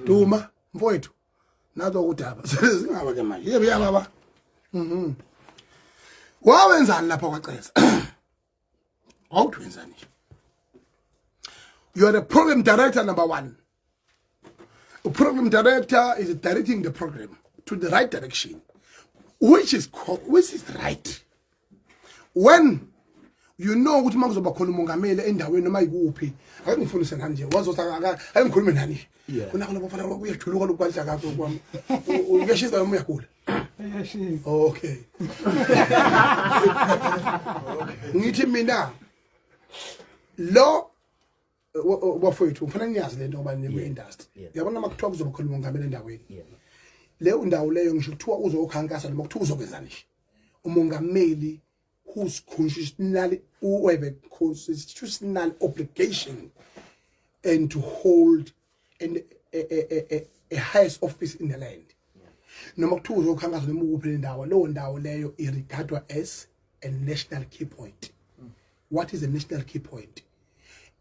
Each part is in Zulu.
Duma mfowethu nazo udaba singaba ke manje yebo ya baba wawenzani lapha kwaXesa awuthwenzani you are the program director number 1. A program director is directing the program to the right direction, which is right. When you know ukuthi makuzoba khona umongameli endaweni noma ikuphi akangifundise nani nje wazothi ayikhulume nani kuna khona bafana uyajuluka lokwadla kakho kwami uyashisa noma uyagula uyashisa okay ngithi mina lo wafowethu ufuna ngiyazi lento ngoba ni industry yabona makuthiwa kuzoba khona umongameli endaweni leyo ndawo leyo ngisho kuthiwa uzokhankasa noma kuthiwa uzokwenza nje umongameli whose constitutionally who have a constitutional obligation and to hold a highest office in the land. Noma kuthiwa uzokhankasa noma ukuphi lendawo leyo ndawo leyo iregardwa as a national key point. What is a national key point?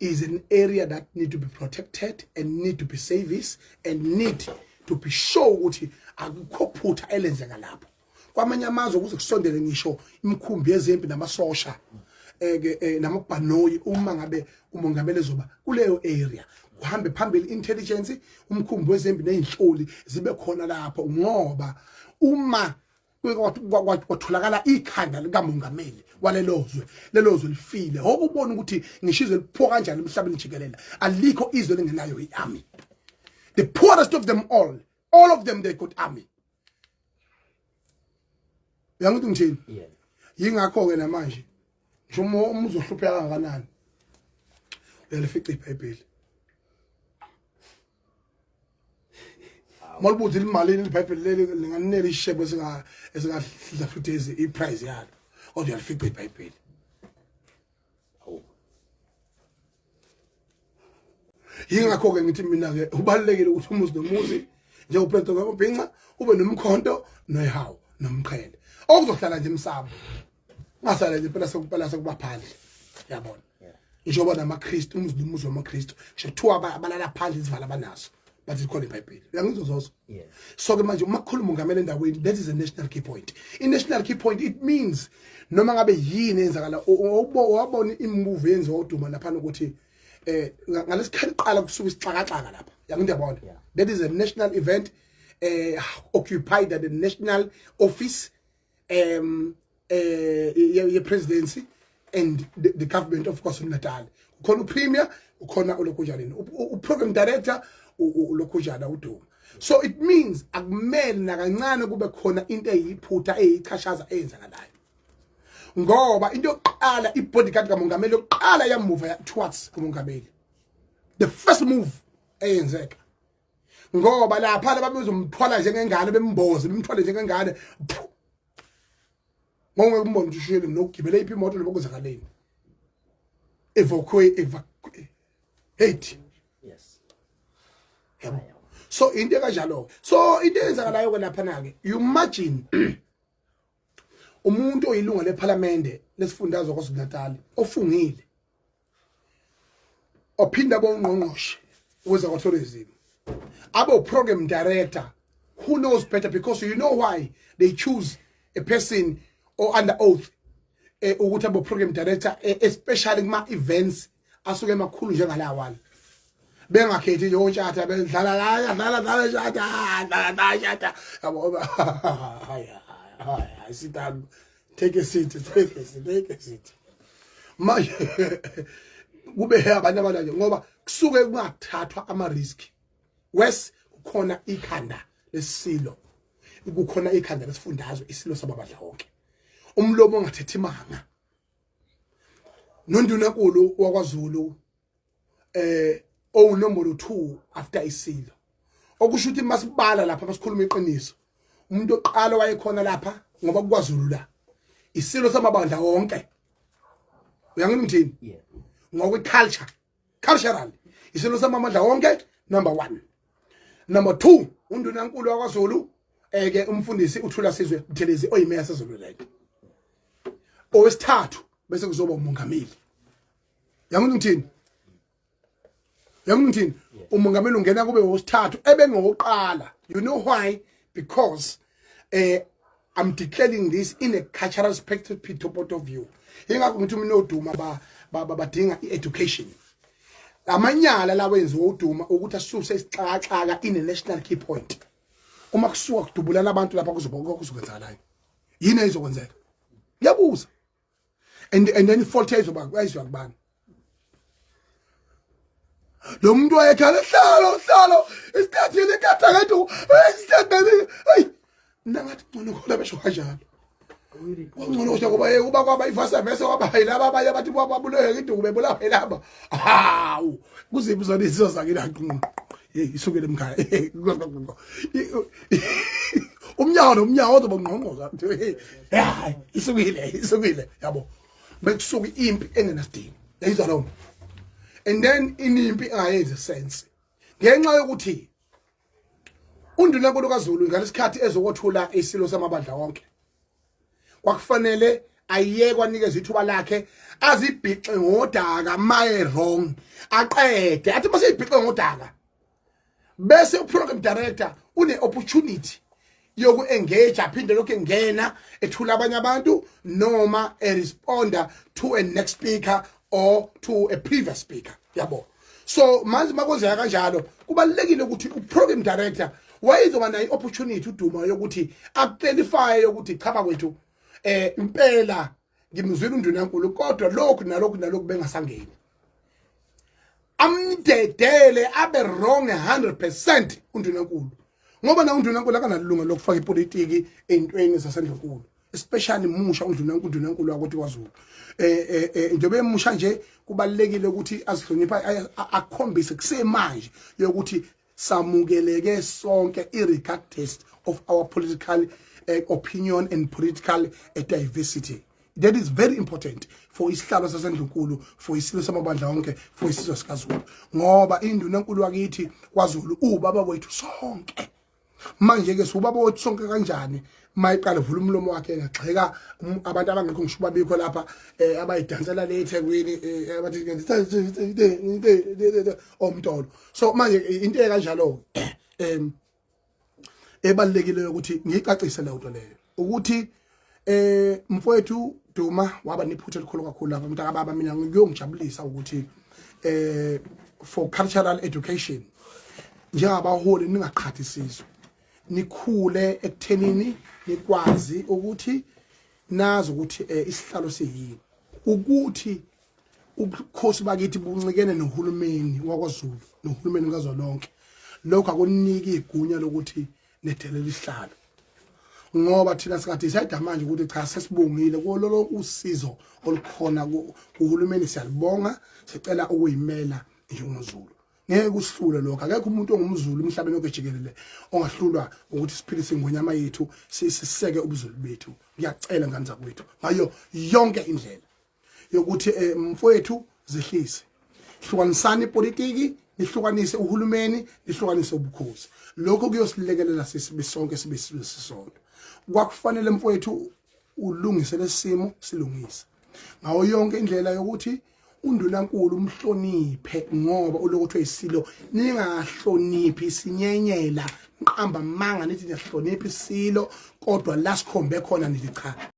Is an area that need to be protected and need to be serviced and need to be sure ukuthi akukho phutha elenzeka lapho. Kwamanye amazwe ukuze kusondele ngisho imikhumbi yezempi namasosha namabhanoyi uma ngabe umongameli ezoba kuleyo area uhambe phambili intelligence umkhumbi wezempi nezinhloli zibe khona lapho ngoba uma kwatholakala ikhanda likamongameli walelozwe lelozwe lifile okubona ukuthi ngishizwe lipho kanjani emhlabeni jikelele alikho izwe lengenayo iarmy. The poorest of them all of them they got army. Yangithi ngithini yingakho ke namanje ngisho umuzo hlupheka kangakanani uyalifica iBhayibheli malibuthi imali iBhayibheli leli linganele ishebo esingadla futhi iprice yalo kodwa uyalifica iBhayibheli yingakho ke ngithi mina ke ubalekile ukuthi umuzi nomuzi nje upresident ngobhinqa ube nomkhonto noyihawu nomqhele okuzohlala nje emsamo ngasala nje phela sekubaphandle yabona njengoba namaKristu umuzi wamaKristu kuthiwa abalala phandle izivala banazo bathi ikhona iBhayibheli uyangizozozo so ke manje uma kukhuluma umongameli endaweni that is a national key point. In national key point it means noma ngabe yini enzakala wabona imove yenziwa uduma lapha ukuthi ngalesikhathi qala kusuka isixakaxaka lapha yangiyabona that is a national event occupied at the national office your presidency and the government of course Natal ukhona upremier ukhona ulokujanini uprogram director ulokujana uduma. So it means akumele nakancane kube khona into eyiphutha eyichashaza eyenzakalayo ngoba into yokuqala ibodyguard kamongameli yokuqala yamove towards umongameli the first move eyenzeka ngoba lapha babezomthwala njengengane bemboze bemthwale njengengane ngeke umbone ushiyele nokugibela iphi imoto lokuzakaleni evacuate yes so into kanjalo so into eyenzakalayo ke lapha nake you imagine umuntu oyilunga leParliament lesifundazwe kwaZulu-Natal ofungile ophinda bongqongqoshe weza tourism abo program director who knows better because you know why they choose a person or under oath ukuthi abo program director especially kuma events asuke emakhulu njengalawala bengakhethi nje ontshata bedlala la shata yabo haya sit down take a seat manje kube abantu abanje ngoba kusuke kungathathwa ama risk wes ukhona ikhanda lesilo kukhona ikhanda lesifundazwe isilo sababadla wonke umlomo ongathethi imanga nondunankulu wakwaZulu owunombolo 2 after isilo okusho ukuthi masibala lapha masikhuluma iqiniso umuntu oqala wayekhona lapha ngoba kwaZulu la isilo samabandla wonke uyangithini ngokwe cultural isilo samabandla wonke number 1. Number 2 undunankulu wakwaZulu ke umfundisi uThula Sizwe Buthelezi oyimeya sezoluleke owesithathu bese kuzoba umongameli yangithini yami ngithini umongameli ungena kube wosithathu ebengoqala. You know why? Because I'm declaring this in a cultural perspective point of view. Ingakho ngithi mina oduma badinga education. Amanyala la wenziwa uduma ukuthi asuse isixakaxaka in a national key point. Uma kusuka kudubulana abantu lapha kuzokwenzakala. Yini ezokwenzeka? Ngiyabuza. And then ifault ezoba ayizwa kubani? Lo muntu wayekhala hlalo isitathile kade akathu isitathile hey nangathi ngcono khona besho kanjalo ngcono kuba kwaba ivasa vese kwaba yilaba abanye abathi babuleke iduku bebulawa yilaba hawu kuzibu zona izizo zakini aqinqa hey isukele emkhaya umnyawo uzobongqongqoza hey isukile yabo bekusuka impi engenasidingo yayizwa lo. And then inimpi ayenze sense ngenxa yokuthi undunankulu kaZulu ngalesikhathi ezokothula isilo samabandla wonke kwakufanele ayekwa nikeze ithuba lakhe azibhixe ngodaka maye wrong aqede athi mase ibhixe ngodaka bese uprogram director une opportunity yoku engage aphinde lokho engena ethula abanye abantu noma a responder to a next speaker or to a previous speaker yabo. So manje makwenzeka kanjalo kubalekile ukuthi uprogram director wayizoba nayo opportunity uduma yokuthi aqelify ukuthi cha bakwethu impela ngimzwela undunankulu kodwa lokhu nalokhu bengasangeni amdedele abe wrong 100% undunankulu ngoba na undunankulu akanalunga lokufaka ipolitiki entweni zasendlokulu especially musha undunankulu wakuthi kwaZulu njobe emusha nje kubalekile ukuthi azihlonipha akhombise kusemanje yokuthi samukeleke sonke irregardless of our political opinion and political diversity. That is very important for isihlalo sasendlunkulu, for isilo samabandla wonke, for isizwe sikaZulu ngoba indunankulu wakithi kwaZulu ubaba wethu sonke. Manje ke subaba wethu sonke kanjani mayiqala vula umlomo wakhe ngagxeka abantu abangekho ngisho babikho lapha abayidansela le eThekwini abathi omntolo. So manje into ekanjalo ebalekile ukuthi ngicacise le nto leyo ukuthi mfowethu Duma waba nephutha elikhulu kakhulu lapha mntaka baba mina ngiyongijabulisa ukuthi for cultural education njengabaholi ningaqhathisizwe nikhule ekuthenini nikwazi ukuthi nazi ukuthi isihlalo seyini ukuthi ubukhosi bakithi buncikene nohulumeni wakwaZulu nohulumeni kaZwelonke lokho akuniki igunya lokuthi nedelela isihlalo ngoba thina sikathi sayida manje ukuthi cha sesibongile kulolo usizo olukhona kuhulumeni siyalibonga sicela ukuyimela njengomZulu ngeke usihlule lokho akekho umuntu ongumZulu emhlabeni wonke jikelele ongahlulwa ukuthi siphilise ingonyama yethu siseke ubuZulu bethu ngiyacela ngani zakwethu ngayo yonke indlela yokuthi mfowethu zihlise hlukanisana ipolitiki nihlukanise uhulumeni nihlukanise ubukhosi lokho kuyosilekelela sisonke sibe sisodwa kwakufanele mfowethu ulungise lesimo silungise ngawo yonke indlela yokuthi undunankulu umhloniphe ngoba ulokuthi isilo ningahloniphi sinyenyela mqamba manga nithi nihloniphi isilo kodwa la sikhombe khona nithi cha